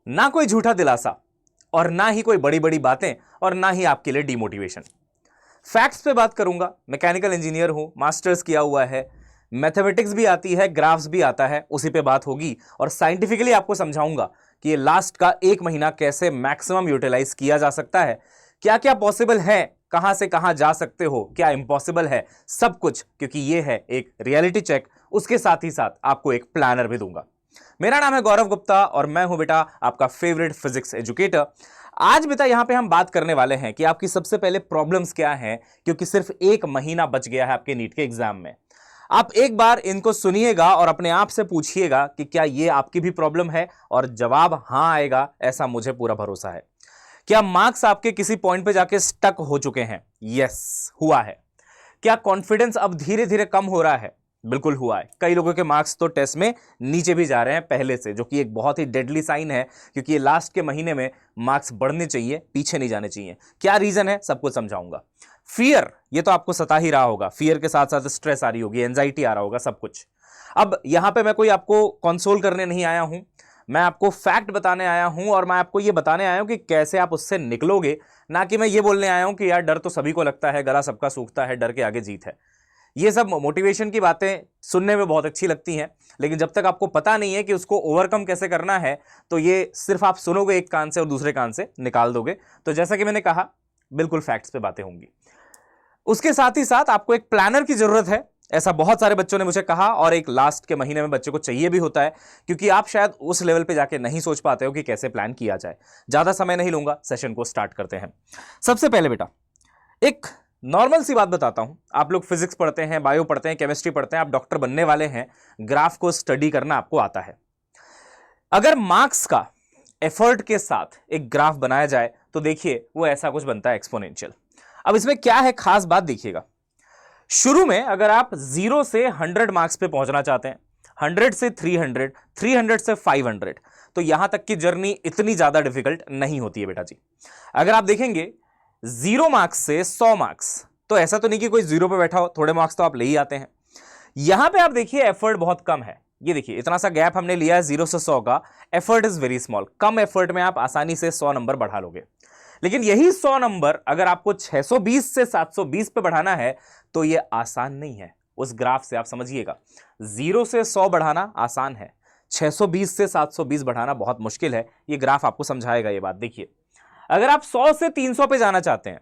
ना कोई झूठा दिलासा और ना ही कोई बड़ी बड़ी बातें और ना ही आपके लिए डिमोटिवेशन। फैक्ट्स पे बात करूंगा। मैकेनिकल इंजीनियर हूं, मास्टर्स किया हुआ है, मैथमेटिक्स भी आती है, ग्राफ्स भी आता है, उसी पे बात होगी और साइंटिफिकली आपको समझाऊंगा कि ये लास्ट का 1 महीना कैसे मैक्सिमम यूटिलाइज किया जा सकता है, क्या क्या पॉसिबल है, कहां से कहां जा सकते हो, क्या इंपॉसिबल है, सब कुछ, क्योंकि ये है एक रियलिटी चेक। उसके साथ ही साथ आपको एक प्लानर भी दूंगा। मेरा नाम है गौरव गुप्ता और मैं हूं बेटा आपका फेवरेट फिजिक्स एजुकेटर। आज बेटा यहां पे हम बात करने वाले हैं कि आपकी सबसे पहले प्रॉब्लम्स क्या हैं, क्योंकि सिर्फ 1 महीना बच गया है आपके नीट के एग्जाम में। आप एक बार इनको सुनिएगा और अपने आप से पूछिएगा कि क्या ये आपकी भी प्रॉब्लम है, और जवाब हां आएगा, ऐसा मुझे पूरा भरोसा है। क्या मार्क्स आपके किसी पॉइंट पे जाके स्टक हो चुके हैं? यस, हुआ है। क्या कॉन्फिडेंस अब धीरे धीरे कम हो रहा है? बिल्कुल हुआ है। कई लोगों के मार्क्स तो टेस्ट में नीचे भी जा रहे हैं पहले से, जो कि एक बहुत ही डेडली साइन है, क्योंकि ये लास्ट के महीने में मार्क्स बढ़ने चाहिए, पीछे नहीं जाने चाहिए। क्या रीजन है, सब कुछ समझाऊंगा। फियर, ये तो आपको सता ही रहा होगा, फियर के साथ साथ स्ट्रेस आ रही होगी, एंजाइटी आ रहा होगा, सब कुछ। अब यहां पे मैं कोई आपको कंसोल करने नहीं आया हूं, मैं आपको फैक्ट बताने आया हूं और मैं आपको ये बताने आया हूं कि कैसे आप उससे निकलोगे। ना कि मैं ये बोलने आया हूं कि यार डर तो सभी को लगता है, गला सबका सूखता है, डर के आगे जीत है। ये सब मोटिवेशन की बातें सुनने में बहुत अच्छी लगती हैं, लेकिन जब तक आपको पता नहीं है कि उसको ओवरकम कैसे करना है, तो ये सिर्फ आप सुनोगे एक कान से और दूसरे कान से निकाल दोगे। तो जैसा कि मैंने कहा, बिल्कुल फैक्ट्स पे बातें होंगी। उसके साथ ही साथ आपको एक प्लानर की जरूरत है, ऐसा बहुत सारे बच्चों ने मुझे कहा, और एक लास्ट के महीने में बच्चे को चाहिए भी होता है, क्योंकि आप शायद उस लेवल पे जाके नहीं सोच पाते हो कि कैसे प्लान किया जाए। ज्यादा समय नहीं लूंगा, सेशन को स्टार्ट करते हैं। सबसे पहले बेटा एक नॉर्मल सी बात बताता हूं। आप लोग फिजिक्स पढ़ते हैं, बायो पढ़ते हैं, केमिस्ट्री पढ़ते हैं, आप डॉक्टर बनने वाले हैं, ग्राफ को स्टडी करना आपको आता है। अगर मार्क्स का एफर्ट के साथ एक ग्राफ बनाया जाए तो देखिए वो ऐसा कुछ बनता है, एक्सपोनेंशियल। अब इसमें क्या है खास बात, देखिएगा। शुरू में अगर आप 0 से 100 मार्क्स पे पहुंचना चाहते हैं, 100 से 300, 300 से 500, तो यहां तक की जर्नी इतनी ज्यादा डिफिकल्ट नहीं होती है बेटा जी। अगर आप देखेंगे 0 मार्क्स से 100 मार्क्स, तो ऐसा तो नहीं कि कोई 0 पे बैठा हो, थोड़े मार्क्स तो आप ले ही आते हैं। यहां पे आप देखिए एफर्ट बहुत कम है। ये देखिए इतना सा गैप हमने लिया है 0 से 100 का, effort is very small. Come effort में आप आसानी से 100 नंबर बढ़ा लोगे। लेकिन यही 100 नंबर अगर आपको 620 से 720 पे बढ़ाना है तो यह आसान नहीं है। उस ग्राफ से आप समझिएगा, 0 से 100 बढ़ाना आसान है, 620 से 720 बढ़ाना बहुत मुश्किल है। यह ग्राफ आपको समझाएगा ये बात। देखिए अगर आप 100 से 300 पे जाना चाहते हैं,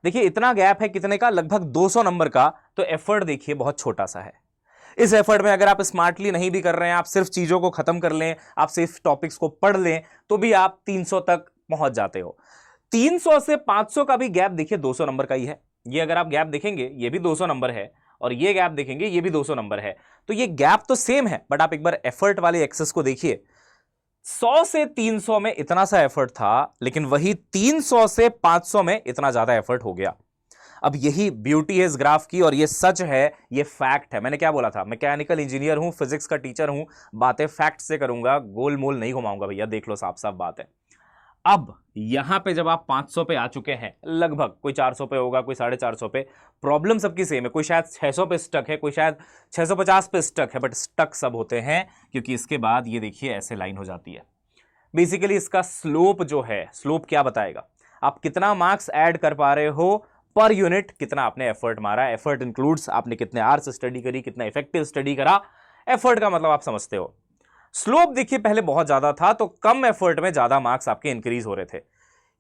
देखिए इतना गैप है कितने का, लगभग 200 नंबर का, तो एफर्ट देखिए बहुत छोटा सा है। इस एफर्ट में अगर आप स्मार्टली नहीं भी कर रहे हैं, आप सिर्फ चीजों को खत्म कर लें, आप सिर्फ टॉपिक्स को पढ़ लें, तो भी आप 300 तक पहुंच जाते हो। 300 से 500 का भी गैप देखिए 200 नंबर का ही है। ये अगर आप गैप देखेंगे ये भी 200 नंबर है, और ये गैप देखेंगे ये भी 200 नंबर है। तो ये गैप तो सेम है, बट आप एक बार एफर्ट वाले एक्सेस को देखिए। 100 से 300 में इतना सा एफर्ट था, लेकिन वही 300 से 500 में इतना ज्यादा एफर्ट हो गया। अब यही ब्यूटी है इस ग्राफ की, और ये सच है, ये फैक्ट है। मैंने क्या बोला था, मैकेनिकल इंजीनियर हूं, फिजिक्स का टीचर हूं, बातें फैक्ट से करूंगा, गोल मोल नहीं घुमाऊंगा भैया, देख लो साफ साफ बात है। अब यहां पे जब आप 500 पे आ चुके हैं, लगभग कोई 400 पे होगा, कोई 450 पे, प्रॉब्लम सबकी सेम है। कोई शायद 600 पे स्टक है, कोई शायद 650 पे स्टक है, बट स्टक सब होते हैं, क्योंकि इसके बाद ये देखिए ऐसे लाइन हो जाती है। बेसिकली इसका स्लोप जो है, स्लोप क्या बताएगा, आप कितना मार्क्स ऐड कर पा रहे हो पर यूनिट, कितना आपने एफर्ट मारा। एफर्ट इंक्लूड्स आपने कितने आवर्स स्टडी करी, कितना इफेक्टिव स्टडी करा। एफर्ट का मतलब आप समझते हो। स्लोप देखिए पहले बहुत ज्यादा था, तो कम एफर्ट में ज्यादा मार्क्स आपके इंक्रीज हो रहे थे।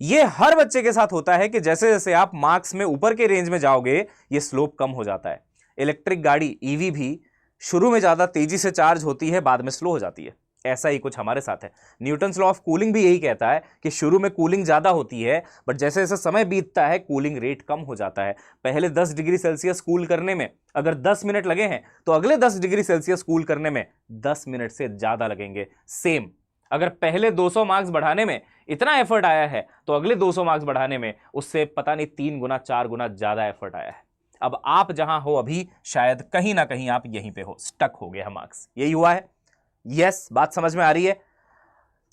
ये हर बच्चे के साथ होता है कि जैसे जैसे आप मार्क्स में ऊपर के रेंज में जाओगे, ये स्लोप कम हो जाता है। इलेक्ट्रिक गाड़ी ईवी भी शुरू में ज्यादा तेजी से चार्ज होती है, बाद में स्लो हो जाती है। ऐसा ही कुछ हमारे साथ है। न्यूटन्स लॉ ऑफ कूलिंग भी यही कहता है कि शुरू में कूलिंग ज्यादा होती है, बट जैसे जैसे समय बीतता है कूलिंग रेट कम हो जाता है। पहले 10 डिग्री सेल्सियस कूल करने में अगर 10 मिनट लगे हैं, तो अगले 10 डिग्री सेल्सियस कूल करने में 10 मिनट से ज्यादा लगेंगे। सेम, अगर पहले 200 मार्क्स बढ़ाने में इतना एफर्ट आया है, तो अगले 200 मार्क्स बढ़ाने में उससे पता नहीं 3 गुना 4 गुना ज्यादा एफर्ट आया है। अब आप जहां हो अभी, शायद कहीं ना कहीं आप यहीं पे हो, स्टक हो गए हैं मार्क्स। यही हुआ है। यस, बात समझ में आ रही है?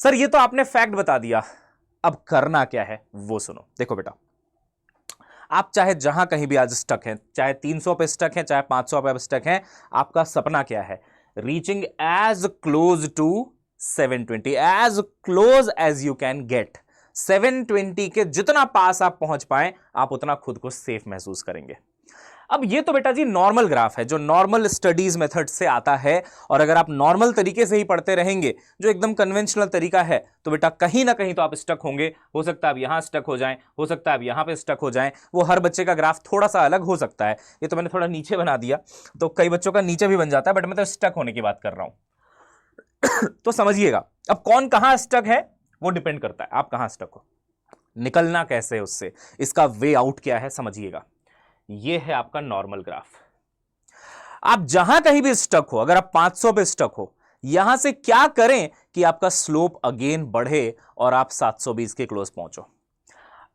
सर ये तो आपने फैक्ट बता दिया, अब करना क्या है वो सुनो। देखो बेटा, आप चाहे जहां कहीं भी आज स्टक हैं, चाहे 300 पे स्टक हैं, चाहे 500 पे स्टक हैं, आपका सपना क्या है? Reaching as close to 720, as close as you can get. 720 के जितना पास आप पहुंच पाए, आप उतना खुद को सेफ महसूस करेंगे। अब ये तो बेटा जी नॉर्मल ग्राफ है, जो नॉर्मल स्टडीज मेथड से आता है, और अगर आप नॉर्मल तरीके से ही पढ़ते रहेंगे, जो एकदम कन्वेंशनल तरीका है, तो बेटा कहीं ना कहीं तो आप स्टक होंगे। हो सकता है आप यहां स्टक हो जाएं, हो सकता है आप यहां पे स्टक हो जाएं। वो हर बच्चे का ग्राफ थोड़ा सा अलग हो सकता है। ये तो मैंने थोड़ा नीचे बना दिया, तो कई बच्चों का नीचे भी बन जाता है, बट मैं तो स्टक होने की बात कर रहा हूं। तो समझिएगा, अब कौन कहां स्टक है वो डिपेंड करता है आप कहां स्टक हो, निकलना कैसे है उससे, इसका वे आउट क्या है, समझिएगा। ये है आपका नॉर्मल ग्राफ। आप जहां कहीं भी स्टक हो, अगर आप 500 पे स्टक हो, यहां से क्या करें कि आपका स्लोप अगेन बढ़े और आप 720 के क्लोज पहुंचो।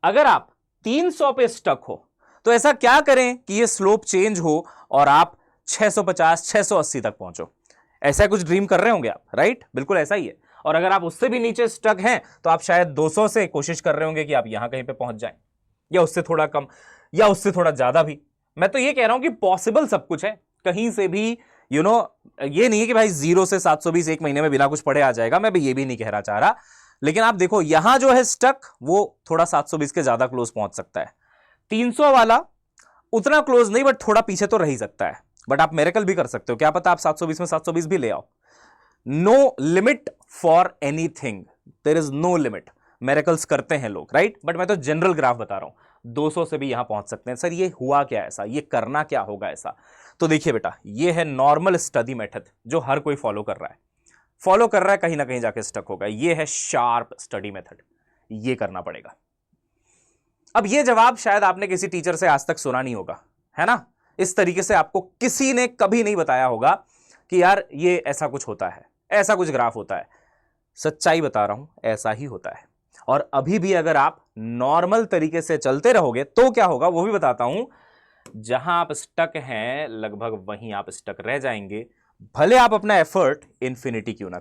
अगर आप 300 पे स्टक हो, तो ऐसा क्या करें कि ये स्लोप चेंज हो और आप 650 680 तक पहुंचो। ऐसा कुछ ड्रीम कर रहे होंगे आप, राइट? बिल्कुल ऐसा ही है। और अगर आप उससे भी नीचे स्टक हैं, तो आप शायद 200 से कोशिश कर रहे होंगे कि आप यहां कहीं पे पहुंच जाएं, या उससे थोड़ा कम, या उससे थोड़ा ज्यादा भी। मैं तो ये कह रहा हूं कि पॉसिबल सब कुछ है, कहीं से भी। ये नहीं है कि भाई 0 से 720 एक महीने में बिना कुछ पढ़े आ जाएगा, मैं भी ये भी नहीं कहना चाह रहा। लेकिन आप देखो, यहां जो है स्टक, वो थोड़ा 720 के ज्यादा क्लोज पहुंच सकता है। 300 वाला उतना क्लोज नहीं, बट थोड़ा पीछे तो रह ही सकता है। बट आप मेरेकल भी कर सकते हो, क्या पता आप 720 में 720 भी ले आओ। No limit for anything, there is no limit. Miracles करते हैं लोग, राइट? बट मैं तो जनरल ग्राफ बता रहा हूं, 200 से भी यहां पहुंच सकते हैं। सर ये हुआ क्या ऐसा, ये करना क्या होगा ऐसा? तो देखिए बेटा, ये है नॉर्मल स्टडी मेथड जो हर कोई फॉलो कर रहा है, कहीं ना कहीं जाके स्टक होगा। ये है शार्प स्टडी मेथड, ये करना पड़ेगा। अब ये जवाब शायद आपने किसी टीचर से आज तक सुना नहीं होगा, है ना? इस तरीके से आपको किसी ने कभी नहीं बताया होगा कि यार ये ऐसा कुछ होता है, ऐसा कुछ ग्राफ होता है। सच्चाई बता रहा हूं, ऐसा ही होता है। और अभी भी अगर आप नॉर्मल तरीके से चलते रहोगे तो क्या होगा वो भी बताता हूं। जहां आप स्टक हैं, लगभग वहीं आप स्टक रह जाएंगे, भले आप अपना एफर्ट इंफिनिटी क्यों ना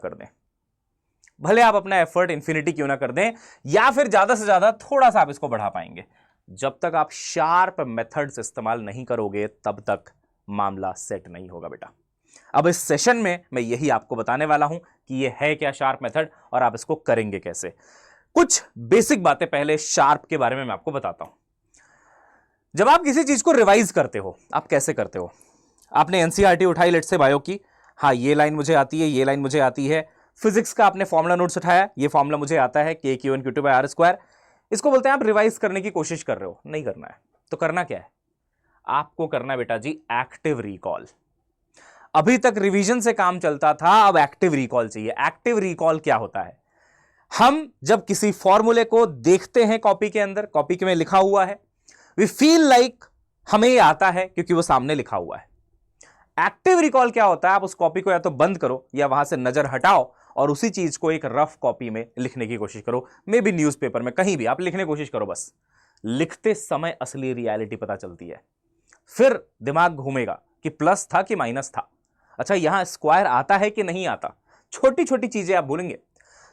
कर दें, या फिर ज्यादा से ज्यादा थोड़ा सा आप इसको बढ़ा पाएंगे। जब तक आप शार्प मेथड्स इस्तेमाल नहीं करोगे, तब तक मामला सेट नहीं होगा बेटा। अब इस सेशन में मैं यही आपको बताने वाला हूं कि ये है क्या शार्प मेथड और आप इसको करेंगे कैसे। कुछ बेसिक बातें पहले शार्प के बारे में मैं आपको बताता हूं। जब आप किसी चीज को रिवाइज करते हो, आप कैसे करते हो? आपने एनसीईआरटी उठाई, लेट से बायो की, हाँ ये लाइन मुझे आती है, ये लाइन मुझे आती है। फिजिक्स का आपने फॉर्मूला नोट्स उठाया, ये फॉर्मूला मुझे आता है, KQ1Q2/R²। इसको बोलते हैं आप रिवाइज करने की कोशिश कर रहे हो, नहीं करना है। तो करना क्या है? आपको करना है बेटा जी एक्टिव रिकॉल। अभी तक रिवीजन से काम चलता था, अब एक्टिव रिकॉल चाहिए। एक्टिव रिकॉल क्या होता है? हम जब किसी फॉर्मूले को देखते हैं कॉपी के अंदर, कॉपी के में लिखा हुआ है, वी फील लाइक हमें ये आता है क्योंकि वो सामने लिखा हुआ है। एक्टिव रिकॉल क्या होता है? आप उस कॉपी को या तो बंद करो या वहां से नजर हटाओ और उसी चीज को एक रफ कॉपी में लिखने की कोशिश करो। मे बी न्यूज़पेपर में, कहीं भी आप लिखने की कोशिश करो। बस लिखते समय असली रियलिटी पता चलती है। फिर दिमाग घूमेगा कि प्लस था कि माइनस था, अच्छा यहां स्क्वायर आता है कि नहीं आता। छोटी छोटी चीजें आप भूलेंगे।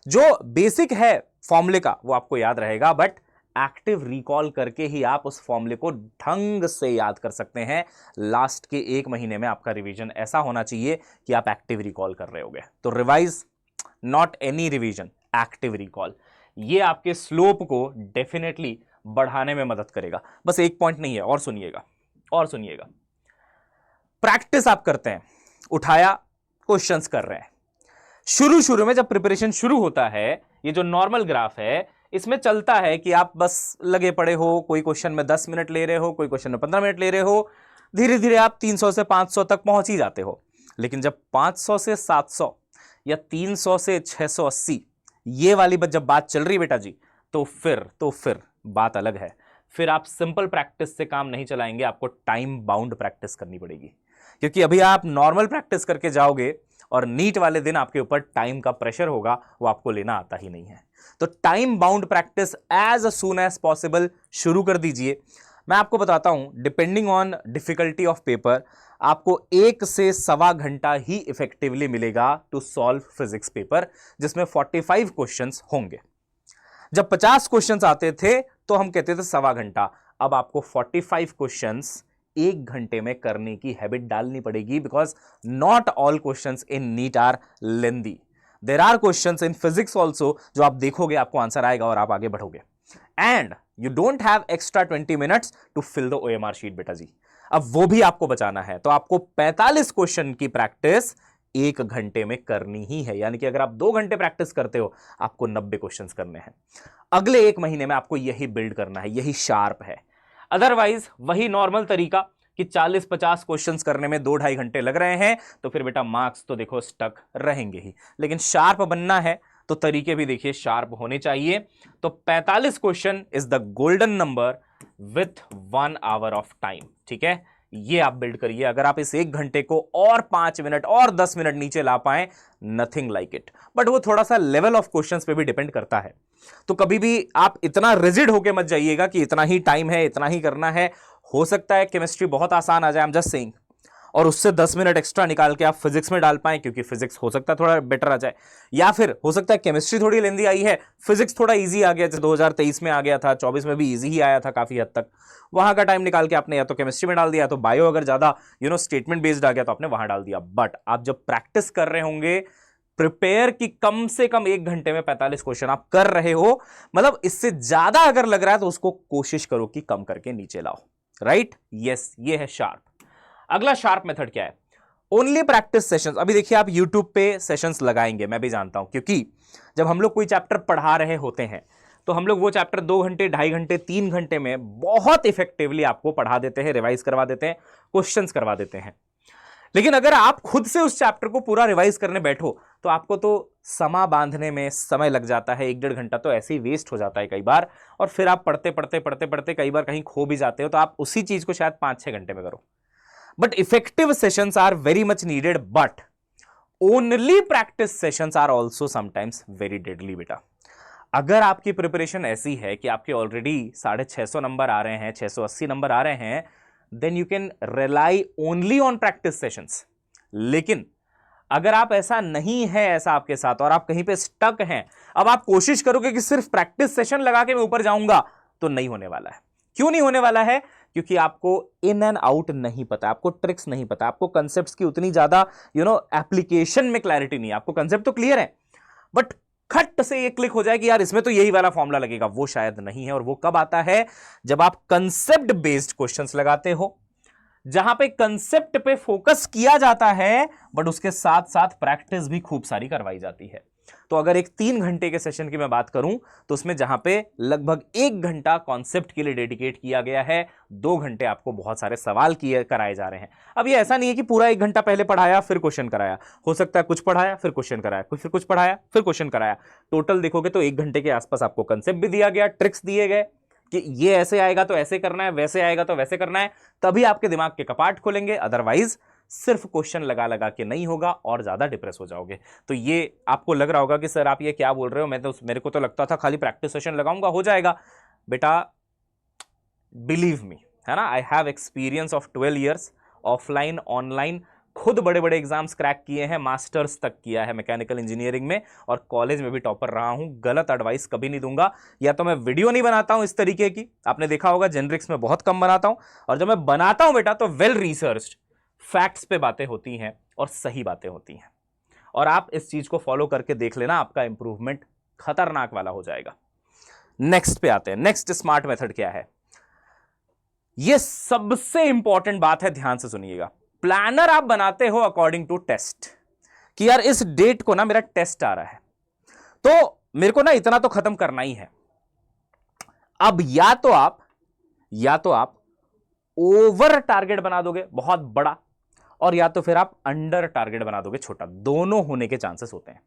जो बेसिक है फॉर्मूले का वो आपको याद रहेगा, बट एक्टिव रिकॉल करके ही आप उस फॉर्मूले को ढंग से याद कर सकते हैं। लास्ट के 1 महीने में आपका रिवीजन ऐसा होना चाहिए कि आप एक्टिव रिकॉल कर रहे होगे। तो revise, not any revision, active recall. ये आपके स्लोप को डेफिनेटली बढ़ाने में मदद करेगा। बस एक पॉइंट नहीं है, और सुनिएगा। प्रैक्टिस आप करते हैं, उठाया, क्वेश्चंस कर रहे हैं। शुरू में जब प्रिपरेशन शुरू होता है, ये जो नॉर्मल ग्राफ है, इसमें चलता है कि आप बस लगे पड़े हो, कोई क्वेश्चन में 10 मिनट ले रहे हो, कोई क्वेश्चन में 15 मिनट ले रहे हो, धीरे धीरे आप 300 से 500 तक पहुंच ही जाते हो। लेकिन जब 500 से 700 या 300 से 680 ये वाली जब बात चल रही बेटा जी, तो फिर बात अलग है। फिर आप सिंपल प्रैक्टिस से काम नहीं चलाएंगे, आपको टाइम बाउंड प्रैक्टिस करनी पड़ेगी। क्योंकि अभी आप नॉर्मल प्रैक्टिस करके जाओगे और नीट वाले दिन आपके ऊपर टाइम का प्रेशर होगा, वो आपको लेना आता ही नहीं है। तो time bound practice as soon as possible शुरू कर दीजिए। मैं आपको बताता हूं, depending on difficulty of paper, आपको 1 से सवा घंटा ही इफेक्टिवली मिलेगा टू सॉल्व फिजिक्स पेपर, जिसमें 45 क्वेश्चंस होंगे। जब 50 क्वेश्चंस आते थे तो हम कहते थे सवा घंटा। अब आपको 45 क्वेश्चंस 1 घंटे में करने की हैबिट डालनी पड़ेगी, because not all questions in NEET are lengthy. There are questions in physics also जो आप देखोगे आपको आंसर आएगा और आप आगे बढ़ोगे। And you don't have extra 20 minutes to fill the OMR sheet बेटा जी, अब वो भी आपको बचाना है। तो आपको 45 क्वेश्चन की प्रैक्टिस 1 घंटे में करनी ही है, यानी कि अगर आप 2 घंटे प्रैक्टिस करते हो आपको 90 क्वेश्चंस करने हैं। अगले 1 महीने में आपको यही बिल्ड करना है, यही शार्प है। अदरवाइज वही नॉर्मल तरीका कि 40-50 क्वेश्चंस करने में 2-2.5 घंटे लग रहे हैं, तो फिर बेटा मार्क्स तो देखो स्टक रहेंगे ही। लेकिन शार्प बनना है तो तरीके भी देखिए शार्प होने चाहिए। तो 45 question is the golden number with 1 hour of time, ठीक है, ये आप बिल्ड करिए। अगर आप इस 1 घंटे को और 5 मिनट और 10 मिनट नीचे ला पाए, नथिंग लाइक इट। बट वो थोड़ा सा लेवल ऑफ क्वेश्चंस पे भी डिपेंड करता है। तो कभी भी आप इतना रिजिड होके मत जाइएगा कि इतना ही टाइम है, इतना ही करना है। हो सकता है केमिस्ट्री बहुत आसान आ जाए, आई एम जस्ट सेइंग, और उससे 10 मिनट एक्स्ट्रा निकाल के आप फिजिक्स में डाल पाएं, क्योंकि फिजिक्स हो सकता है थोड़ा बेटर आ जाए। या फिर हो सकता है केमिस्ट्री थोड़ी लेंदी आई है, फिजिक्स थोड़ा इजी आ गया, जैसे 2023 में आ गया था, 24 में भी इजी ही आया था काफी हद तक। वहां का टाइम निकाल के आपने या तो केमिस्ट्री में डाल दिया, तो बायो अगर ज्यादा स्टेटमेंट बेस्ड आ गया तो आपने वहां डाल दिया। बट आप जब प्रैक्टिस कर रहे होंगे, प्रिपेयर की कम से कम 1 घंटे में 45 क्वेश्चन आप कर रहे हो, मतलब इससे ज्यादा अगर लग रहा है तो उसको कोशिश करो कि कम करके नीचे लाओ। राइट, यस, ये है शार्प। अगला शार्प मेथड क्या है? Only practice sessions. अभी देखिए आप YouTube पे सेशंस लगाएंगे, मैं भी जानता हूं, क्योंकि जब हम लोग कोई चैप्टर पढ़ा रहे होते हैं तो हम लोग वो चैप्टर 2 घंटे, 2.5 घंटे, 3 घंटे में बहुत इफेक्टिवली आपको पढ़ा देते हैं, रिवाइज करवा देते हैं, क्वेश्चंस करवा देते हैं। लेकिन अगर आप खुद से उस चैप्टर को पूरा रिवाइज करने बैठो तो आपको तो समा बांधने में समय लग जाता है, 1-1.5 घंटा तो ऐसे ही वेस्ट हो जाता है कई बार। और फिर आप पढ़ते पढ़ते पढ़ते पढ़ते कई बार कहीं खो भी जाते हो, तो आप उसी चीज को शायद 5-6 घंटे में करो। But effective sessions are very much needed, but only practice sessions are also sometimes very deadly बेटा। अगर आपकी प्रिपरेशन ऐसी है कि आपके ऑलरेडी 650 नंबर आ रहे हैं, 680 नंबर आ रहे हैं, then you can rely only on practice sessions. लेकिन अगर आप ऐसा नहीं है, ऐसा आपके साथ, और आप कहीं पे स्टक हैं, अब आप कोशिश करोगे कि सिर्फ प्रैक्टिस सेशन लगा के मैं ऊपर जाऊंगा, तो नहीं होने वाला है। क्यों नहीं होने वाला है? क्योंकि आपको इन एंड आउट नहीं पता, आपको ट्रिक्स नहीं पता, आपको कंसेप्ट्स की उतनी ज्यादा एप्लीकेशन में क्लैरिटी नहीं है। आपको कंसेप्ट तो क्लियर है, बट खट से ये क्लिक हो जाए कि यार इसमें तो यही वाला फॉर्मूला लगेगा, वो शायद नहीं है। और वो कब आता है? जब आप कंसेप्ट बेस्ड क्वेश्चंस लगाते हो, जहां पे कंसेप्ट पे फोकस किया जाता है, बट उसके साथ साथ प्रैक्टिस भी खूब सारी करवाई जाती है। तो अगर एक 3 घंटे के सेशन की मैं बात करूं तो उसमें जहां पे लगभग 1 घंटा कॉन्सेप्ट के लिए डेडिकेट किया गया है, 2 घंटे आपको बहुत सारे सवाल किए कराए जा रहे हैं। अब ये ऐसा नहीं है कि पूरा 1 घंटा पहले पढ़ाया फिर क्वेश्चन कराया, हो सकता है कुछ पढ़ाया फिर क्वेश्चन कराया, फिर कुछ पढ़ाया फिर क्वेश्चन कराया। टोटल देखोगे तो 1 घंटे के आसपास आपको कंसेप्ट भी दिया गया, ट्रिक्स दिए गए कि ये ऐसे आएगा तो ऐसे करना है, वैसे आएगा तो वैसे करना है, तभी आपके दिमाग के कपाट खुलेंगे। अदरवाइज सिर्फ क्वेश्चन लगा लगा के नहीं होगा और ज्यादा डिप्रेस हो जाओगे। तो ये आपको लग रहा होगा कि सर आप ये क्या बोल रहे हो, मेरे को तो लगता था खाली प्रैक्टिस सेशन लगाऊंगा हो जाएगा। बेटा बिलीव मी, है ना, I have experience of 12 years offline online, खुद बड़े बड़े एग्जाम्स क्रैक किए हैं, मास्टर्स तक किया है मैकेनिकल इंजीनियरिंग में, और कॉलेज में भी टॉपर रहा हूं। गलत एडवाइस कभी नहीं दूंगा। या तो मैं वीडियो नहीं बनाता हूं इस तरीके की, आपने देखा होगा जेनरिक्स में बहुत कम बनाता हूं, और जब मैं बनाता हूं बेटा तो वेल रिसर्च्ड फैक्ट्स पे बातें होती हैं और सही बातें होती हैं। और आप इस चीज को फॉलो करके देख लेना, आपका इंप्रूवमेंट खतरनाक वाला हो जाएगा। नेक्स्ट पे आते हैं। नेक्स्ट स्मार्ट मेथड क्या है? यह सबसे इंपॉर्टेंट बात है, ध्यान से सुनिएगा। प्लानर आप बनाते हो अकॉर्डिंग टू टेस्ट, कि यार इस डेट को ना मेरा टेस्ट आ रहा है, तो मेरे को ना इतना तो खत्म करना ही है। अब या तो आप ओवर टारगेट बना दोगे बहुत बड़ा, और या तो फिर आप अंडर टारगेट बना दोगे छोटा। दोनों होने के चांसेस होते हैं,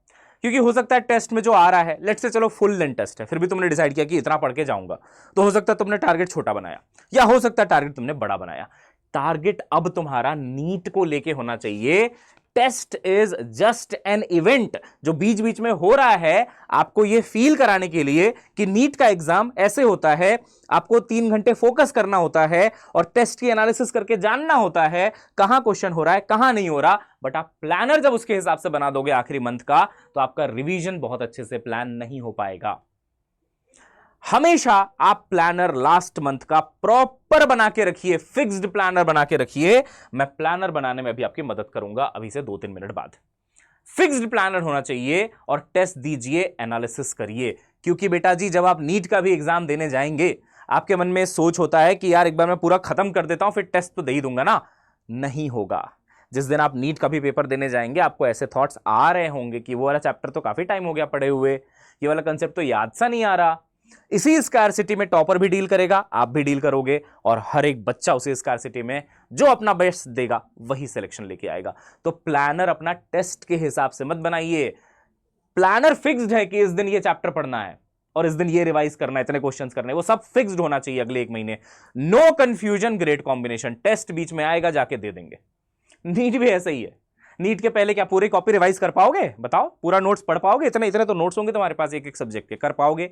क्योंकि हो सकता है टेस्ट में जो आ रहा है, लेट्स से चलो फुल लेंथ टेस्ट है, फिर भी तुमने डिसाइड किया कि इतना पढ़ के जाऊंगा, तो हो सकता है तुमने टारगेट छोटा बनाया, या हो सकता है टारगेट तुमने बड़ा बनाया। टारगेट अब तुम्हारा नीट को लेके होना चाहिए। Test is just an event, जो बीच बीच में हो रहा है आपको यह फील कराने के लिए कि नीट का एग्जाम ऐसे होता है। आपको 3 घंटे फोकस करना होता है और टेस्ट की एनालिसिस करके जानना होता है कहां क्वेश्चन हो रहा है कहां नहीं हो रहा। बट आप प्लानर जब उसके हिसाब से बना दोगे आखिरी मंथ का, तो आपका रिवीजन बहुत अच्छे से प्लान नहीं हो पाएगा। हमेशा आप प्लानर लास्ट मंथ का प्रॉपर बना के रखिए, फिक्स्ड प्लानर बना के रखिए। मैं प्लानर बनाने में भी आपकी मदद करूंगा अभी से 2-3 मिनट बाद। फिक्स्ड प्लानर होना चाहिए और टेस्ट दीजिए, एनालिसिस करिए। क्योंकि बेटा जी जब आप नीट का भी एग्जाम देने जाएंगे, आपके मन में सोच होता है कि यार एक बार मैं पूरा खत्म कर देता हूं फिर टेस्ट तो दे ही दूंगा ना। नहीं होगा। जिस दिन आप नीट का भी पेपर देने जाएंगे आपको ऐसे थॉट्स आ रहे होंगे कि वो वाला चैप्टर तो काफी टाइम हो गया पढ़े हुए, ये वाला कंसेप्ट तो याद सा नहीं आ रहा। इसी स्कार्सिटी में टॉपर भी डील करेगा, आप भी डील करोगे, और हर एक बच्चा उसी स्कार्सिटी में जो अपना बेस्ट देगा वही सिलेक्शन लेके आएगा। तो प्लानर अपना टेस्ट के हिसाब से मत बनाइए। प्लानर फिक्स्ड है कि इस दिन ये चैप्टर पढ़ना है और इस दिन ये रिवाइज करना है, इतने क्वेश्चंस करने हैं, वो सब फिक्स्ड होना चाहिए अगले एक महीने। No confusion, great combination. Test बीच में आएगा, जाके दे देंगे। नीट भी ऐसा ही है। नीट के पहले क्या पूरी कॉपी रिवाइज कर पाओगे? बताओ, पूरा नोट्स पढ़ पाओगे? इतने इतने तो नोट्स होंगे तुम्हारे पास एक एक सब्जेक्ट के, कर पाओगे?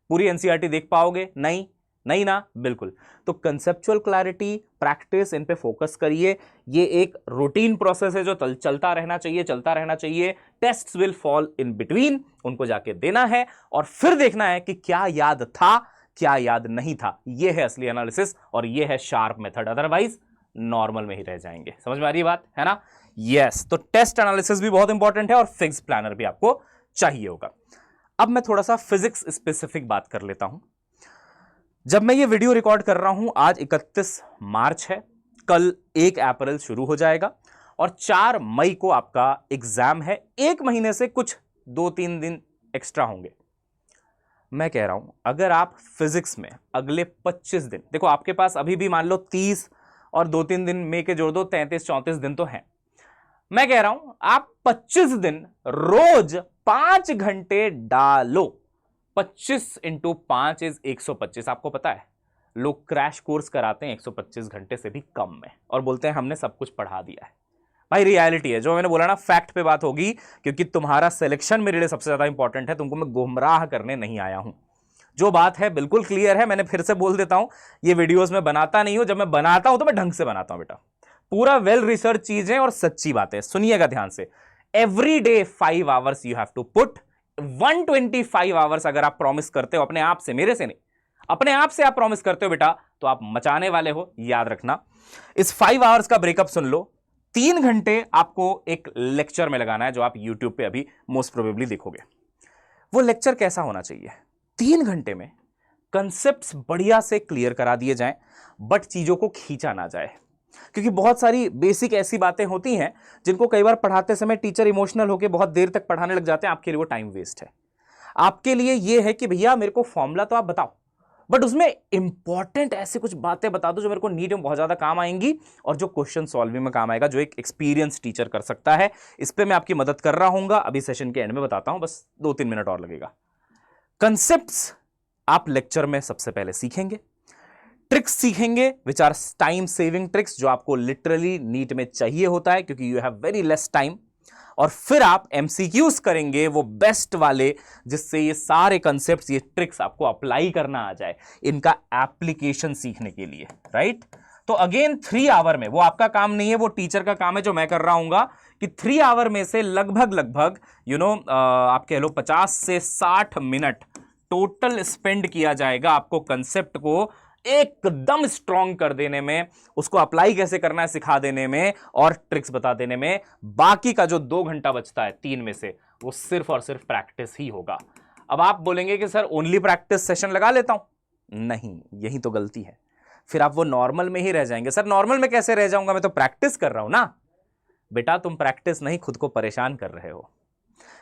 पूरी एनसीईआरटी देख पाओगे? नहीं, नहीं ना, बिल्कुल। तो कंसेप्चुअल क्लैरिटी, प्रैक्टिस, इन पे फोकस करिए। ये एक रूटीन प्रोसेस है जो चलता रहना चाहिए, चलता रहना चाहिए। Tests will fall in between, उनको जाके देना है और फिर देखना है कि क्या याद था, क्या याद नहीं था। ये है असली एनालिसिस और ये है शार्प मेथड, अदरवाइज नॉर्मल में ही रह जाएंगे। समझ में आ रही बात है ना? यस। तो टेस्ट एनालिसिस भी बहुत इंपॉर्टेंट है और फिक्स प्लानर भी आपको चाहिए होगा। अब मैं थोड़ा सा फिजिक्स स्पेसिफिक बात कर लेता हूं। जब मैं ये वीडियो रिकॉर्ड कर रहा हूं, आज 31 मार्च है, कल 1 अप्रैल शुरू हो जाएगा और 4 मई को आपका एग्जाम है। एक महीने से कुछ 2-3 दिन एक्स्ट्रा होंगे। मैं कह रहा हूं अगर आप फिजिक्स में अगले 25 दिन, देखो आपके पास अभी भी मान लो 30 और 2-3 दिन में के जोड़ दो, 33-34 दिन तो हैं। मैं कह रहा हूं आप 25 दिन रोज 5 घंटे डालो। 25 इंटू 5 इज 125। आपको पता है लोग क्रैश कोर्स कराते हैं 125 घंटे से भी कम में और बोलते हैं हमने सब कुछ पढ़ा दिया है। भाई रियलिटी है, जो मैंने बोला ना, फैक्ट पे बात होगी, क्योंकि तुम्हारा सिलेक्शन मेरे लिए सबसे ज्यादा इंपॉर्टेंट है। तुमको मैं गुमराह करने नहीं आया हूं। जो बात है बिल्कुल क्लियर है। मैंने फिर से बोल देता हूं, ये वीडियोस में बनाता नहीं हूं। जब मैं बनाता हूं तो मैं ढंग से बनाता हूं बेटा, पूरा वेल रिसर्च चीजें और सच्ची बातें। सुनिएगा ध्यान से। Every day 5 hours you have to put. 125 hours अगर आप प्रॉमिस करते हो अपने आप से, मेरे से नहीं, अपने आप से आप प्रॉमिस करते हो बेटा, तो आप मचाने वाले हो, याद रखना। इस 5 आवर्स का ब्रेकअप सुन लो। 3 घंटे आपको एक लेक्चर में लगाना है, जो आप यूट्यूब पे अभी मोस्ट प्रोबेबली देखोगे। वो लेक्चर कैसा होना चाहिए? 3 घंटे में कंसेप्ट्स बढ़िया से क्लियर करा दिए जाएं, बट चीजों को खींचा ना जाए। क्योंकि बहुत सारी बेसिक ऐसी बातें होती हैं जिनको कई बार पढ़ाते समय टीचर इमोशनल होकर बहुत देर तक पढ़ाने लग जाते हैं। आपके लिए वो टाइम वेस्ट है। आपके लिए ये है कि भैया मेरे को फॉर्मूला तो आप बताओ, बट उसमें इंपॉर्टेंट ऐसे कुछ बातें बता दो जो मेरे को नीट में बहुत ज्यादा काम आएंगी और जो क्वेश्चन सॉल्विंग में काम आएगा, जो एक एक्सपीरियंस टीचर कर सकता है। इस पे मैं आपकी मदद कर रहा हूंगा, अभी सेशन के एंड में बताता हूं, बस 2-3 मिनट और लगेगा। कंसेप्ट्स आप लेक्चर में सबसे पहले सीखेंगे, ट्रिक्स सीखेंगे which are time saving tricks, जो आपको लिटरली नीट में चाहिए होता है क्योंकि you have very less time. और फिर आप एमसीक्यूज करेंगे वो बेस्ट वाले, जिससे ये सारे कंसेप्ट्स, ये ट्रिक्स आपको अप्लाई करना आ जाए, इनका एप्लीकेशन सीखने के लिए, राइट? तो अगेन 3 आवर में, वो आपका काम नहीं है, वो टीचर का काम है। जो मैं कर रहा हूंगा कि 3 आवर में से लगभग आप कह लो 50 से 60 मिनट टोटल स्पेंड किया जाएगा आपको कंसेप्ट को एकदम स्ट्रॉन्ग कर देने में, उसको अप्लाई कैसे करना है सिखा देने में और ट्रिक्स बता देने में। बाकी का जो 2 घंटा बचता है 3 में से, वो सिर्फ और सिर्फ प्रैक्टिस ही होगा। अब आप बोलेंगे कि सर ओनली प्रैक्टिस सेशन लगा लेता हूं। नहीं, यही तो गलती है। फिर आप वो नॉर्मल में ही रह जाएंगे। सर नॉर्मल में कैसे रह जाऊंगा, मैं तो प्रैक्टिस कर रहा हूं ना। बेटा तुम प्रैक्टिस नहीं, खुद को परेशान कर रहे हो,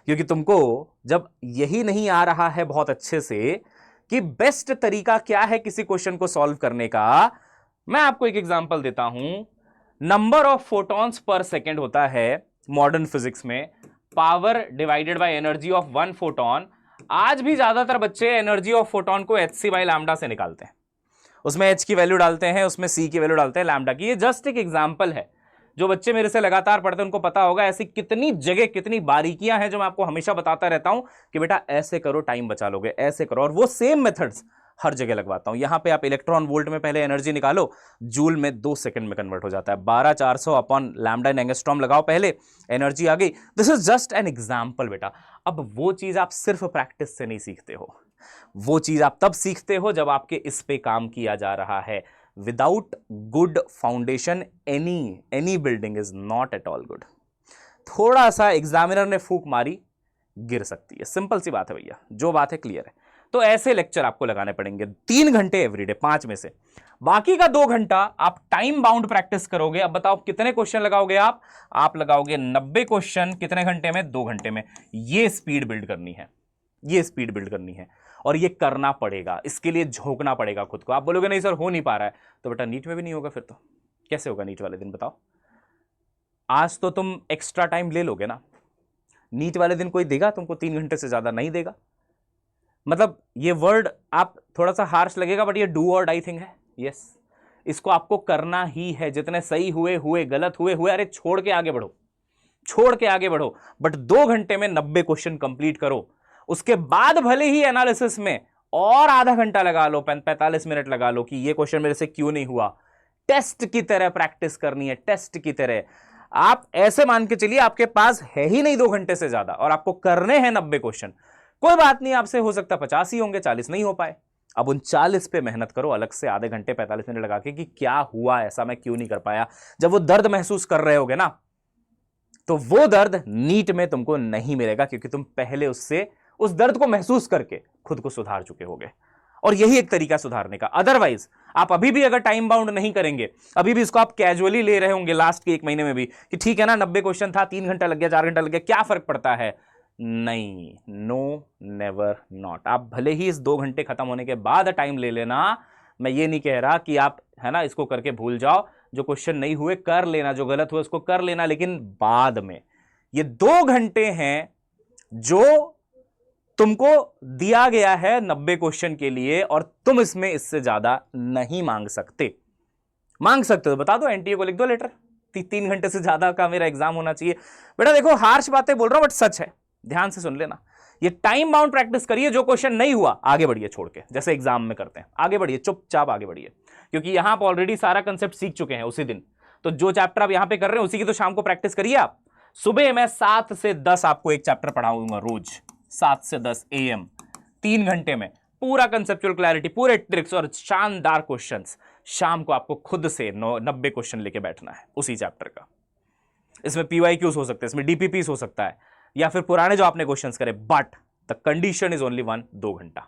क्योंकि तुमको जब यही नहीं आ रहा है बहुत अच्छे से कि बेस्ट तरीका क्या है किसी क्वेश्चन को सॉल्व करने का। मैं आपको एक एग्जांपल देता हूं। Number of photons per second होता है मॉडर्न फिजिक्स में, power divided by energy of 1 photon. आज भी ज्यादातर बच्चे एनर्जी ऑफ फोटॉन को hc/लैम्डा से निकालते हैं, उसमें h की वैल्यू डालते हैं, उसमें c की वैल्यू डालते हैं, लैम्डा की। ये जस्ट एक एग्जांपल है। जो बच्चे मेरे से लगातार पढ़ते हैं उनको पता होगा ऐसी कितनी जगह, कितनी बारीकियां हैं जो मैं आपको हमेशा बताता रहता हूं कि बेटा ऐसे करो टाइम बचा लोगे, ऐसे करो। और वो सेम मेथड्स हर जगह लगवाता हूं। यहां पे आप इलेक्ट्रॉन वोल्ट में पहले एनर्जी निकालो, जूल में 2 सेकंड में कन्वर्ट हो जाता है। 12400 अपॉन लैम्डा इन एंगस्ट्रॉम लगाओ, पहले एनर्जी आ गई। This is just an example बेटा। अब वो चीज आप सिर्फ प्रैक्टिस से नहीं सीखते हो, वो चीज आप तब सीखते हो जब आपके इस पे काम किया जा रहा है। Without good foundation any building is not at all good. थोड़ा सा एग्जामिनर ने फूंक मारी गिर सकती है। सिंपल सी बात है भैया, जो बात है क्लियर है। तो ऐसे लेक्चर आपको लगाने पड़ेंगे 3 घंटे एवरीडे, 5 में से। बाकी का 2 घंटा आप टाइम बाउंड प्रैक्टिस करोगे। अब बताओ कितने क्वेश्चन लगाओगे आप लगाओगे 90 क्वेश्चन कितने घंटे में? 2 घंटे में। ये स्पीड बिल्ड करनी है, ये स्पीड बिल्ड करनी है, और ये करना पड़ेगा। इसके लिए झोंकना पड़ेगा खुद को। आप बोलोगे नहीं सर हो नहीं पा रहा है, तो बेटा नीट में भी नहीं होगा फिर तो कैसे होगा नीट वाले दिन? बताओ, आज तो तुम एक्स्ट्रा टाइम ले लोगे ना, नीट वाले दिन कोई देगा तुमको 3 घंटे से ज्यादा? नहीं देगा। मतलब ये वर्ड आप थोड़ा सा हार्श लगेगा, बट ये डू और डाई थिंग है। यस, इसको आपको करना ही है। जितने सही हुए हुए, गलत हुए हुए, अरे छोड़ के आगे बढ़ो, छोड़ के आगे बढ़ो, बट 2 घंटे में 90 क्वेश्चन कंप्लीट करो। उसके बाद भले ही एनालिसिस में और आधा घंटा लगा लो, 45 मिनट लगा लो कि ये क्वेश्चन मेरे से क्यों नहीं हुआ। टेस्ट की तरह प्रैक्टिस करनी है, टेस्ट की तरह। आप ऐसे मान के चलिए आपके पास है ही नहीं 2 घंटे से ज्यादा, और आपको करने हैं 90 क्वेश्चन। कोई बात नहीं, आपसे हो सकता 50 ही होंगे, 40 नहीं हो पाए। अब उन 40 पे मेहनत करो अलग से आधे घंटे 45 मिनट लगा के कि क्या हुआ ऐसा, मैं क्यों नहीं कर पाया। जब वो दर्द महसूस कर रहे होगे ना, तो वो दर्द नीट में तुमको नहीं मिलेगा, क्योंकि तुम पहले उससे उस दर्द को महसूस करके खुद को सुधार चुके होगे। और यही एक तरीका सुधारने का। अदरवाइज आप अभी भी अगर टाइम बाउंड नहीं करेंगे, अभी भी इसको आप कैजुअली ले रहे होंगे लास्ट के 1 महीने में भी कि ठीक है ना 90 क्वेश्चन था, 3 घंटा लग गया, 4 घंटा लग गया, क्या फर्क पड़ता है? नहीं, नो, नेवर, नॉट। आप भले ही इस 2 घंटे खत्म होने के बाद टाइम ले लेना, मैं ये नहीं कह रहा कि आप है ना इसको करके भूल जाओ। जो क्वेश्चन नहीं हुए कर लेना, जो गलत हुआ उसको कर लेना, लेकिन बाद में। ये 2 घंटे हैं जो तुमको दिया गया है 90 क्वेश्चन के लिए, और तुम इसमें इससे ज्यादा नहीं मांग सकते। मांग सकते हो तो बता दो, एनटीए को लिख दो लेटर, 3 घंटे से ज्यादा का मेरा एग्जाम होना चाहिए। बेटा देखो हार्श बातें बोल रहा हूं, बट सच है, ध्यान से सुन लेना। ये टाइम बाउंड प्रैक्टिस करिए। जो क्वेश्चन नहीं हुआ आगे बढ़िए, छोड़ के, जैसे एग्जाम में करते हैं, आगे बढ़िए, चुपचाप आगे बढ़िए, क्योंकि यहां आप ऑलरेडी सारा कंसेप्ट सीख चुके हैं उसी दिन। तो जो चैप्टर आप यहां पे कर रहे हैं उसी की तो शाम को प्रैक्टिस करिए आप। सुबह मैं 7 से 10 आपको एक चैप्टर पढ़ाऊंगा रोज, 7 से 10 AM, 3 घंटे में पूरा कंसेप्चुअल क्लैरिटी, पूरे ट्रिक्स और शानदार क्वेश्चंस। शाम को आपको खुद से 90 क्वेश्चन लेके बैठना है उसी चैप्टर का। इसमें PYQs हो सकते हैं, इसमें DPPs हो सकता है, या फिर पुराने जो आपने क्वेश्चंस करे, but the condition is only 2 घंटा।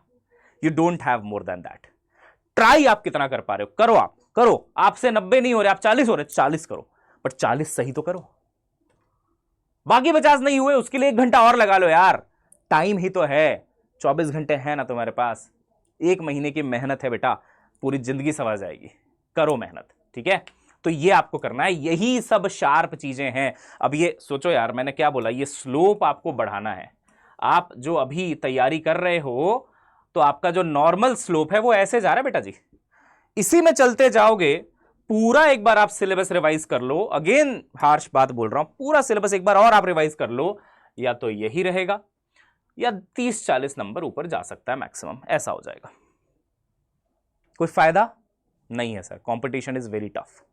You don't have more than that. Try आप कितना कर पा रहे हो, करो, आप करो। आपसे 90 नहीं हो रहे, आप 40 हो रहे, 40 करो, बट 40 सही तो करो। बाकी 50 नहीं हुए, उसके लिए 1 घंटा और लगा लो यार, टाइम ही तो है। 24 घंटे हैं ना तुम्हारे पास, 1 महीने की मेहनत है बेटा, पूरी जिंदगी सवर जाएगी। करो मेहनत, ठीक है? तो ये आपको करना है, यही सब शार्प चीजें हैं। अब ये सोचो यार, मैंने क्या बोला, ये स्लोप आपको बढ़ाना है। आप जो अभी तैयारी कर रहे हो, तो आपका जो नॉर्मल स्लोप है वो ऐसे जा रहा है बेटा जी। इसी में चलते जाओगे, पूरा एक बार आप सिलेबस रिवाइज कर लो। अगेन हार्श बात बोल रहा हूं, पूरा सिलेबस एक बार और आप रिवाइज कर लो, या तो यही रहेगा या 30-40 नंबर ऊपर जा सकता है मैक्सिमम, ऐसा हो जाएगा। कोई फायदा नहीं है sir, competition is very tough.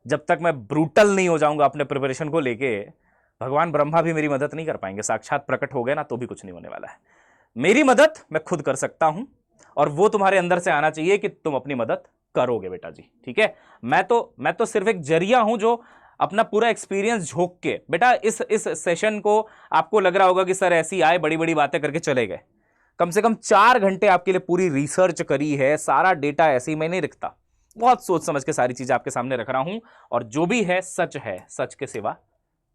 जब तक मैं ब्रूटल नहीं हो जाऊंगा अपने प्रिपरेशन को लेके, भगवान ब्रह्मा भी मेरी मदद नहीं कर पाएंगे। साक्षात प्रकट हो गए ना तो भी कुछ नहीं होने वाला है। मेरी मदद मैं खुद कर सकता हूं, और वो तुम्हारे अंदर से आना चाहिए कि तुम अपनी मदद करोगे बेटा जी, ठीक है? मैं तो सिर्फ एक जरिया हूं जो अपना पूरा एक्सपीरियंस झोंक के, बेटा इस सेशन को आपको लग रहा होगा कि सर ऐसी आए बड़ी बड़ी बातें करके चले गए। कम से कम 4 घंटे आपके लिए पूरी रिसर्च करी है, सारा डेटा ऐसे ही मैं नहीं रखता, बहुत सोच समझ के सारी चीजें आपके सामने रख रहा हूं, और जो भी है, सच के सिवा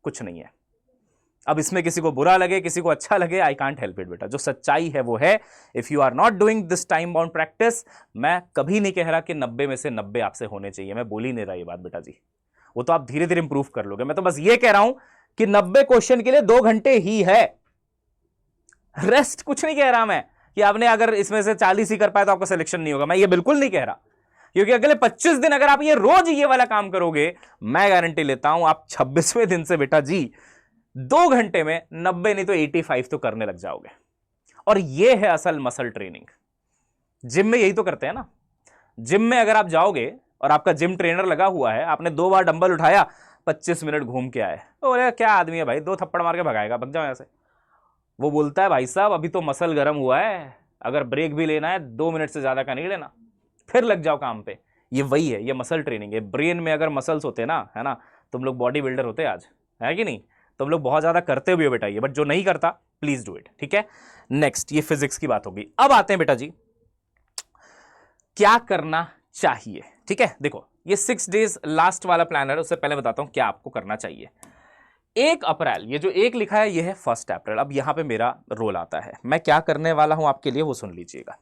कुछ नहीं है। अब इसमें किसी को बुरा लगे, किसी को अच्छा लगे, आई कांट हेल्प इट बेटा, जो सच्चाई है वो है। If you are not doing this time bound practice, मैं कभी नहीं कह रहा कि 90 में से 90 आपसे होने चाहिए, मैं बोल ही नहीं रहा ये बात बेटा जी, वो तो आप धीरे धीरे इंप्रूव कर लोगे। मैं तो बस ये कह रहा हूं कि 90 क्वेश्चन के लिए 2 घंटे ही है, रेस्ट कुछ नहीं कह रहा मैं कि आपने अगर इसमें से 40 ही कर पाए तो आपका सिलेक्शन नहीं होगा, मैं ये बिल्कुल नहीं कह रहा। क्योंकि अगले 25 दिन अगर आप ये रोज ये वाला काम करोगे, मैं गारंटी लेता हूं आप 26वें दिन से बेटा जी 2 घंटे में 90 नहीं तो 85 तो करने लग जाओगे। और ये है असल मसल ट्रेनिंग। जिम में यही तो करते हैं ना। जिम में अगर आप जाओगे और आपका जिम ट्रेनर लगा हुआ है, आपने 2 बार डंबल उठाया, 25 मिनट घूम के आए, तो क्या आदमी है भाई, 2 थप्पड़ मार के भगाएगा, भग जाओ यहां से। वो बोलता है भाई साहब अभी तो मसल गर्म हुआ है, अगर ब्रेक भी लेना है 2 मिनट से ज्यादा का नहीं लेना, फिर लग जाओ काम पे। ये वही है, ये मसल ट्रेनिंग है। ब्रेन में अगर मसल्स होते ना, है ना, तुम लोग बॉडी बिल्डर होते आज, है कि नहीं? तुम लोग बहुत ज्यादा करते भी हो बेटा ये, बट जो नहीं करता प्लीज डू इट, ठीक है। नेक्स्ट, ये फिजिक्स की बात होगी। अब आते हैं बेटा जी क्या करना चाहिए, ठीक है। देखो ये 6 डेज लास्ट वाला प्लानर है, उससे पहले बताता हूं क्या आपको करना चाहिए। 1 अप्रैल, ये जो 1 लिखा है ये है 1 अप्रैल। अब यहां पे मेरा रोल आता है, मैं क्या करने वाला हूं आपके लिए वो सुन लीजिएगा।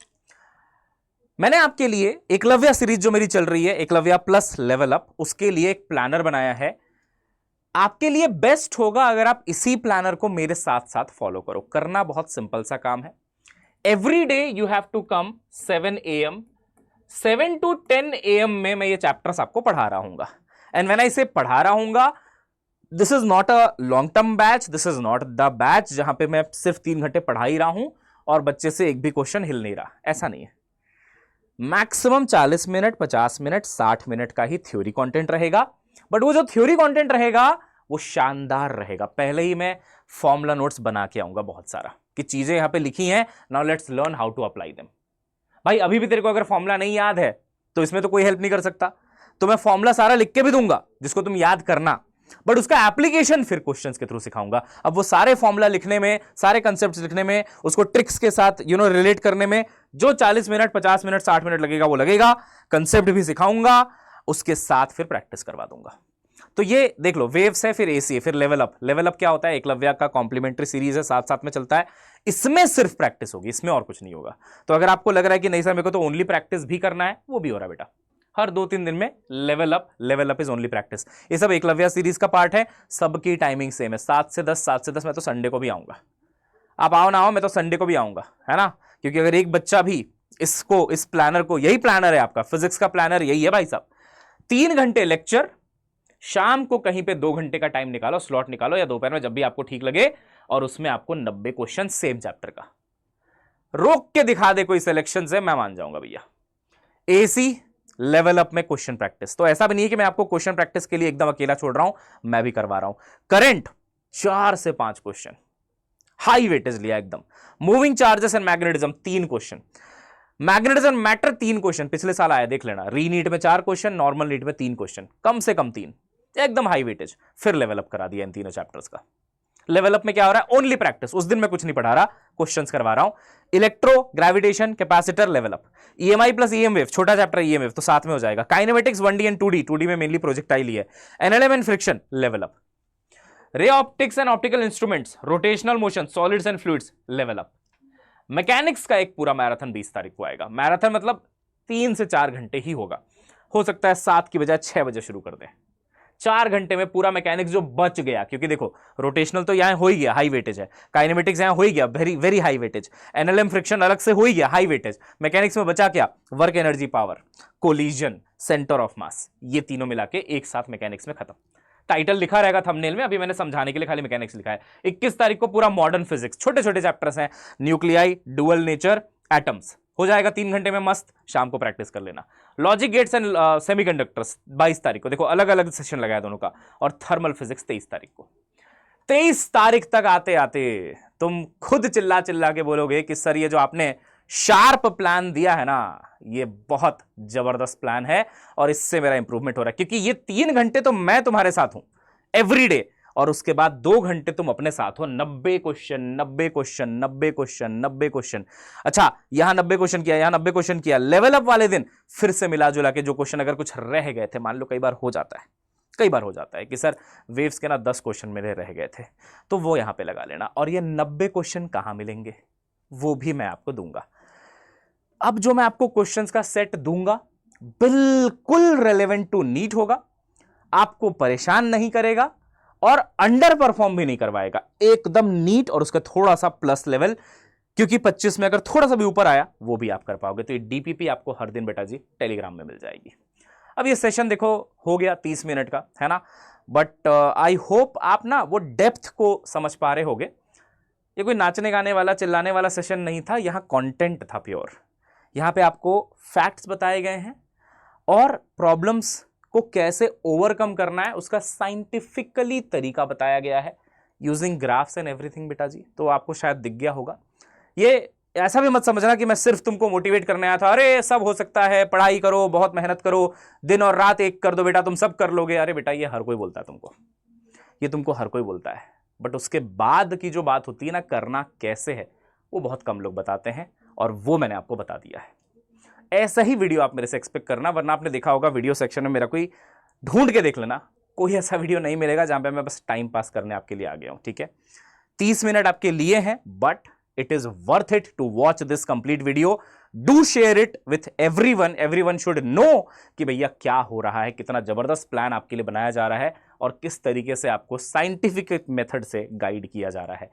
मैंने आपके लिए एकलव्य सीरीज जो मेरी चल रही है, एकलव्य प्लस लेवल अप, उसके लिए एक प्लानर बनाया है। आपके लिए बेस्ट होगा अगर आप इसी प्लानर को मेरे साथ साथ फॉलो करो। करना बहुत सिंपल सा काम है। Every day you have to come 7 AM, 7 to 10 AM में मैं ये चैप्टर्स आपको पढ़ा रहा हूंगा। एंड व्हेन आई से पढ़ा रहा हूंगा, this is not a long term batch, this is not the batch जहां पे मैं सिर्फ 3 घंटे पढ़ा ही रहा हूं और बच्चे से एक भी क्वेश्चन हिल नहीं रहा, ऐसा नहीं है। मैक्सिमम 40 मिनट, 50 मिनट, 60 मिनट का ही थ्योरी कंटेंट रहेगा, बट वो जो थ्योरी कंटेंट रहेगा वो शानदार रहेगा। पहले ही मैं फॉर्मूला नोट्स बना के आऊंगा बहुत सारा, कि चीजें यहां पे लिखी हैं, now let's learn how to apply them. भाई अभी भी तेरे को अगर फॉर्मूला नहीं याद है तो इसमें तो कोई हेल्प नहीं कर सकता, तो मैं फॉर्मूला सारा लिख के भी दूंगा जिसको तुम याद करना, बट उसका एप्लीकेशन फिर क्वेश्चंस के थ्रू सिखाऊंगा। अब वो सारे फॉर्मूला लिखने में, सारे कंसेप्ट्स लिखने में, उसको ट्रिक्स के साथ रिलेट करने में जो 40 मिनट, 50 मिनट, 60 मिनट लगेगा वो लगेगा। कंसेप्ट भी सिखाऊंगा, उसके साथ फिर प्रैक्टिस करवा दूंगा। तो ये देख लो, वेव्स है, फिर एसी है, फिर लेवल अप। लेवल अप क्या होता है? एकलव्य का कॉम्प्लीमेंट्री सीरीज है, साथ साथ में चलता है। इसमें सिर्फ प्रैक्टिस होगी, इसमें और कुछ नहीं होगा। तो अगर आपको लग रहा है कि नहीं सर मेरे को तो ओनली प्रैक्टिस भी करना है, वो भी हो रहा है बेटा। हर 2-3 दिन में level up is only practice. ये सब एकलव्य सीरीज का पार्ट है। सबकी टाइमिंग सेम है, 7 से 10, 7 से 10। मैं तो संडे को भी आऊंगा, आप आओ ना आओ, मैं तो संडे को भी आऊंगा, है ना। क्योंकि अगर एक बच्चा भी इसको, इस प्लानर को, यही प्लानर है आपका फिजिक्स का प्लानर, यही है भाई साहब। 3 घंटे लेक्चर, शाम को कहीं पे 2 घंटे का टाइम निकालो, स्लॉट निकालो, या दोपहर में जब भी आपको ठीक लगे, और उसमें आपको 90 क्वेश्चन सेम चैप्टर का रोक के दिखा दे कोई सिलेक्शन से, मैं मान जाऊंगा भैया। एसी लेवल अप में क्वेश्चन प्रैक्टिस, तो ऐसा भी नहीं है कि मैं आपको क्वेश्चन प्रैक्टिस के लिए एकदम अकेला छोड़ रहा हूं, मैं भी करवा रहा हूं। करंट 4 से 5 क्वेश्चन हाई वेटेज लिया एकदम। Moving charges and magnetism 3 question. Magnetism matter 3 question, पिछले साल आया, देख लेना। री नीट में 4 क्वेश्चन, नॉर्मल नीट में 3 क्वेश्चन, कम से कम 3, एकदम हाई वेटेज। फिर लेवल अप करा दिया इन तीनों चैप्टर्स का। लेवल अप में क्या हो रहा है? Only practice. उस दिन मैं कुछ नहीं पढ़ा रहा, क्वेश्चंस करवा रहा हूं। Electro, gravitation, capacitor, level up. EMI plus EM wave, छोटा चैप्टर ईएम तो साथ में हो जाएगा। Kinematics 1D and 2D, 2D में मेनली प्रोजेक्टाइल ही है। NLM and friction, level up. Ray optics and optical instruments, rotational motion, solids and fluids, level up. Mechanics का एक पूरा मैराथन 20 तारीख को आएगा। मैराथन मतलब 3 से 4 घंटे ही होगा, हो सकता है 7 की बजाय 6 बजे शुरू कर दें। 4 घंटे में पूरा मैकेनिक्स जो बच गया, क्योंकि देखो रोटेशनल तो यहां हो ही गया, हाई वेटेज है। काइनेमेटिक्स यहां हो ही गया, very very high weightage. NLM friction अलग से हो ही गया, हाई वेटेज। मैकेनिक्स में बचा क्या? Work, energy, power, collision, centre of mass, ये तीनों मिला के एक साथ मैकेनिक्स में खत्म। टाइटल लिखा रहेगा थंबनेल में, अभी मैंने समझाने के लिए खाली मैकेनिक्स लिखा है। 21 तारीख को पूरा मॉडर्न फिजिक्स, छोटे छोटे चैप्टर्स हैं। न्यूक्लियाई, डुअल नेचर, एटम्स, हो जाएगा 3 घंटे में मस्त। शाम को प्रैक्टिस कर लेना। लॉजिक गेट्स एंड सेमीकंडक्टर्स 22 तारीख को, देखो अलग अलग सेशन लगाया दोनों का। और थर्मल फिजिक्स 23 तारीख को। 23 तारीख तक आते आते तुम खुद चिल्ला चिल्ला के बोलोगे कि सर ये जो आपने शार्प प्लान दिया है ना, ये बहुत जबरदस्त प्लान है और इससे मेरा इंप्रूवमेंट हो रहा है। क्योंकि ये 3 घंटे तो मैं तुम्हारे साथ हूं एवरीडे, और उसके बाद 2 घंटे तुम अपने साथ हो। 90 क्वेश्चन, 90 क्वेश्चन, 90 क्वेश्चन, 90 क्वेश्चन। अच्छा, यहां 90 क्वेश्चन किया, यहां 90 क्वेश्चन किया। लेवल अप वाले दिन फिर से मिला जुला के जो क्वेश्चन अगर कुछ रह गए थे, मान लो कई बार हो जाता है कि सर वेव्स के ना 10 क्वेश्चन मेरे रह गए थे, तो वो यहां पे लगा लेना। और ये 90 क्वेश्चन कहां मिलेंगे वो भी मैं आपको दूंगा। अब जो मैं आपको क्वेश्चंस का सेट दूंगा बिल्कुल रेलेवेंट टू नीट होगा, आपको परेशान नहीं करेगा और अंडर परफॉर्म भी नहीं करवाएगा, एकदम नीट और उसका थोड़ा सा प्लस लेवल। क्योंकि 25 में अगर थोड़ा सा भी ऊपर आया वो भी आप कर पाओगे। तो ये डीपीपी आपको हर दिन बेटा जी टेलीग्राम में मिल जाएगी। अब ये सेशन देखो हो गया 30 मिनट का, है ना। बट आई होप आप ना वो डेप्थ को समझ पा रहे होगे। ये कोई नाचने गाने वाला, चिल्लाने वाला सेशन नहीं था, यहां कंटेंट था प्योर। यहां पे आपको फैक्ट्स बताए गए हैं और प्रॉब्लम्स को कैसे ओवरकम करना है उसका साइंटिफिकली तरीका बताया गया है, यूजिंग ग्राफ्स एंड एवरीथिंग बेटा जी। तो आपको शायद दिख गया होगा। ये ऐसा भी मत समझना कि मैं सिर्फ तुमको मोटिवेट करने आया था, अरे सब हो सकता है, पढ़ाई करो, बहुत मेहनत करो, दिन और रात एक कर दो बेटा, तुम सब कर लोगे। अरे बेटा ये हर कोई बोलता है तुमको, ये तुमको हर कोई बोलता है, बट उसके बाद की जो बात होती है ना, करना कैसे है, वो बहुत कम लोग बताते हैं, और वो मैंने आपको बता दिया है। ऐसा ही वीडियो आप मेरे से एक्सपेक्ट करना, वरना आपने देखा होगा वीडियो सेक्शन में मेरा कोई ढूंढ के देख लेना, कोई ऐसा वीडियो नहीं मिलेगा जहां पे मैं बस टाइम पास करने आपके लिए आ गया हूं। ठीक है, 30 मिनट आपके लिए हैं, but it is worth it to watch this complete video. Do share it with everyone, everyone should know कि भैया क्या हो रहा है, कितना जबरदस्त प्लान आपके लिए बनाया जा रहा है और किस तरीके से आपको साइंटिफिक मेथड से गाइड किया जा रहा है।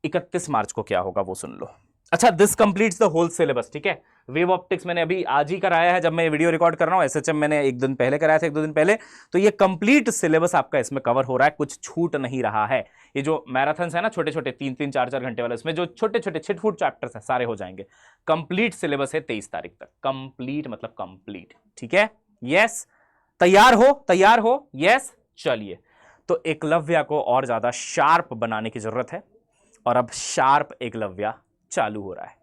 31 मार्च को क्या होगा वो सुन लो। अच्छा, this completes the whole syllabus. ठीक है, वेव ऑप्टिक्स मैंने अभी आज ही कराया है, जब मैं वीडियो रिकॉर्ड कर रहा हूं। एसएचएम मैंने एक दिन पहले कराया था, 1-2 दिन पहले। तो ये कंप्लीट सिलेबस आपका इसमें कवर हो रहा है, कुछ छूट नहीं रहा है। ये जो मैराथन्स है ना, छोटे छोटे 3-3, 4-4 घंटे वाले, इसमें जो छोटे छोटे छिटफुट चैप्टर्स हैं सारे हो जाएंगे। कंप्लीट सिलेबस है 23 तारीख तक। कंप्लीट मतलब कंप्लीट। ठीक है, यस, तैयार हो? तैयार हो? यस, चलिए। तो एकलव्य को और ज्यादा शार्प बनाने की जरूरत है, और अब शार्प एकलव्य चालू हो रहा है।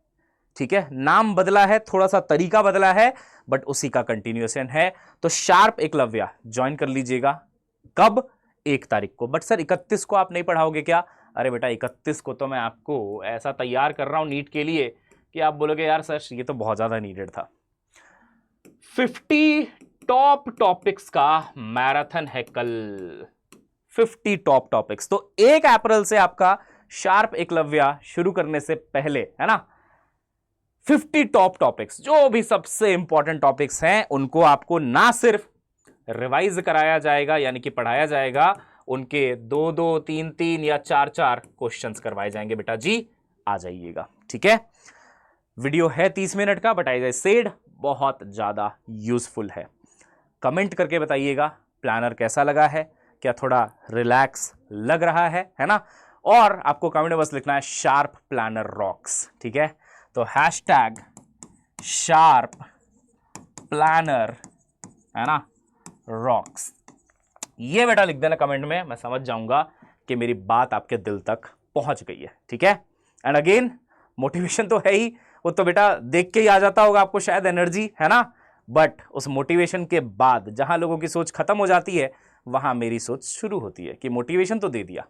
ठीक है, नाम बदला है, थोड़ा सा तरीका बदला है, बट उसी का कंटिन्यूएशन है। तो शार्प एकलव्य ज्वाइन कर लीजिएगा। कब? 1 तारीख को। बट सर 31 को आप नहीं पढ़ाओगे क्या? अरे बेटा, 31 को तो मैं आपको ऐसा तैयार कर रहा हूं नीट के लिए कि आप बोलोगे यार सर ये तो बहुत ज्यादा नीडेड था। 50 टॉप टॉपिक्स का मैराथन है कल। 50 टॉप टॉपिक्स। तो 1 अप्रैल से आपका शार्प एकलव्य शुरू करने से पहले, है ना, 50 टॉप टॉपिक्स, जो भी सबसे इंपॉर्टेंट टॉपिक्स हैं, उनको आपको ना सिर्फ रिवाइज कराया जाएगा, यानी कि पढ़ाया जाएगा, उनके 2-2, 3-3 या 4-4 क्वेश्चंस करवाए जाएंगे। बेटा जी आ जाइएगा। ठीक है, वीडियो है 30 मिनट का, बट एज आई सेड बहुत ज्यादा यूजफुल है। कमेंट करके बताइएगा प्लानर कैसा लगा है, क्या थोड़ा रिलैक्स लग रहा है ना? और आपको कमेंट में बस लिखना है शार्प प्लानर रॉक्स। ठीक है, तो हैशटैग शार्प प्लानर, है ना, रॉक्स, ये बेटा लिख देना कमेंट में। मैं समझ जाऊंगा कि मेरी बात आपके दिल तक पहुंच गई है। ठीक है, एंड अगेन मोटिवेशन तो है ही, वो तो बेटा देख के ही आ जाता होगा आपको शायद एनर्जी, है ना? बट उस मोटिवेशन के बाद जहां लोगों की सोच खत्म हो जाती है, वहां मेरी सोच शुरू होती है कि मोटिवेशन तो दे दिया,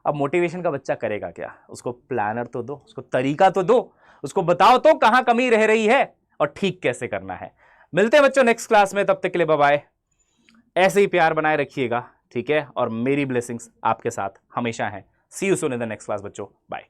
अब मोटिवेशन का बच्चा करेगा क्या? उसको प्लानर तो दो, उसको तरीका तो दो, उसको बताओ तो कहां कमी रह रही है और ठीक कैसे करना है। मिलते हैं बच्चों नेक्स्ट क्लास में, तब तक के लिए बाय बाय। ऐसे ही प्यार बनाए रखिएगा। ठीक है, और मेरी ब्लेसिंग्स आपके साथ हमेशा हैं। See you soon in the next class बच्चों, बाय।